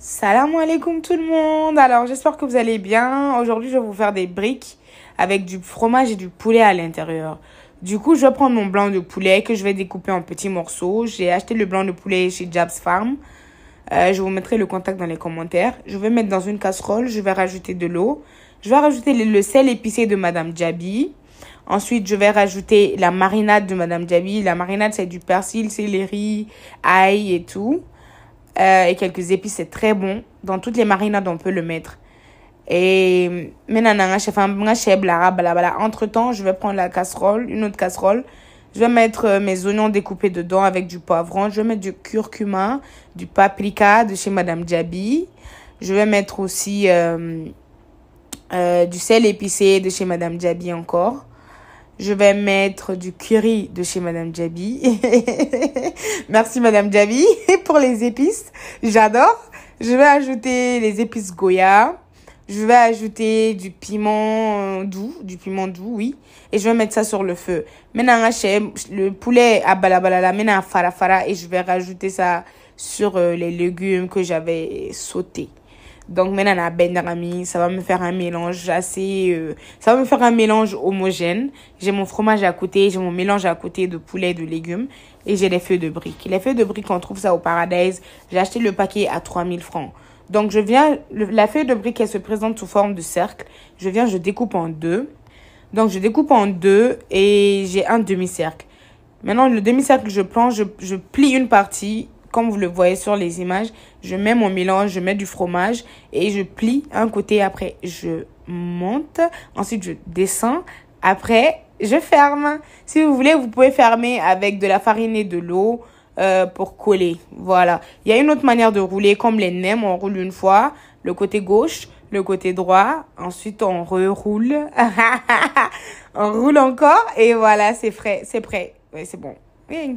Salam alaikum tout le monde. Alors, j'espère que vous allez bien. Aujourd'hui, je vais vous faire des briques avec du fromage et du poulet à l'intérieur. Du coup, je vais prendre mon blanc de poulet que je vais découper en petits morceaux. J'ai acheté le blanc de poulet chez Jabs Farm. Je vous mettrai le contact dans les commentaires. Je vais mettre dans une casserole. Je vais rajouter de l'eau. Je vais rajouter le sel épicé de Madame Djabi. Ensuite, je vais rajouter la marinade de Madame Djabi. La marinade, c'est du persil, céleri, ail et tout. Et quelques épices, c'est très bon. Dans toutes les marinades, on peut le mettre. Et maintenant, entre-temps, je vais prendre la casserole, une autre casserole. Je vais mettre mes oignons découpés dedans avec du poivron. Je vais mettre du curcuma, du paprika de chez Madame Djabi. Je vais mettre aussi du sel épicé de chez Madame Djabi encore. Je vais mettre du curry de chez Madame Djabi. Merci Madame Djabi pour les épices. J'adore. Je vais ajouter les épices Goya. Je vais ajouter du piment doux. Du piment doux, oui. Et je vais mettre ça sur le feu. Maintenant, le poulet à balabalala, maintenant à farafara. Et je vais rajouter ça sur les légumes que j'avais sautés. Donc maintenant ça va me faire un mélange ça va me faire un mélange homogène. J'ai mon fromage à côté, j'ai mon mélange à côté de poulet et de légumes et j'ai les feuilles de briques. Les feuilles de briques, on trouve ça au Paradise. J'ai acheté le paquet à 3000 francs. Donc la feuille de brique, elle se présente sous forme de cercle. Je découpe en deux. Donc je découpe en deux et j'ai un demi-cercle. Maintenant le demi-cercle, je plie une partie. Comme vous le voyez sur les images, je mets mon mélange, je mets du fromage et je plie un côté. Après, je monte. Ensuite, je descends. Après, je ferme. Si vous voulez, vous pouvez fermer avec de la farine et de l'eau pour coller. Voilà. Il y a une autre manière de rouler. Comme les nems, on roule une fois. Le côté gauche, le côté droit. Ensuite, on reroule. On roule encore. Et voilà, c'est frais. C'est prêt. Oui, c'est bon. Oui,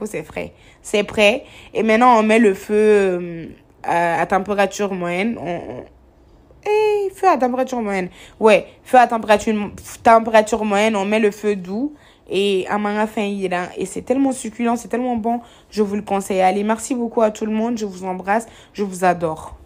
c'est frais. C'est prêt. Et maintenant, on met le feu à température moyenne. Feu à température moyenne. Ouais, feu à température moyenne. On met le feu doux. Et et c'est tellement succulent, c'est tellement bon. Je vous le conseille. Allez, merci beaucoup à tout le monde. Je vous embrasse. Je vous adore.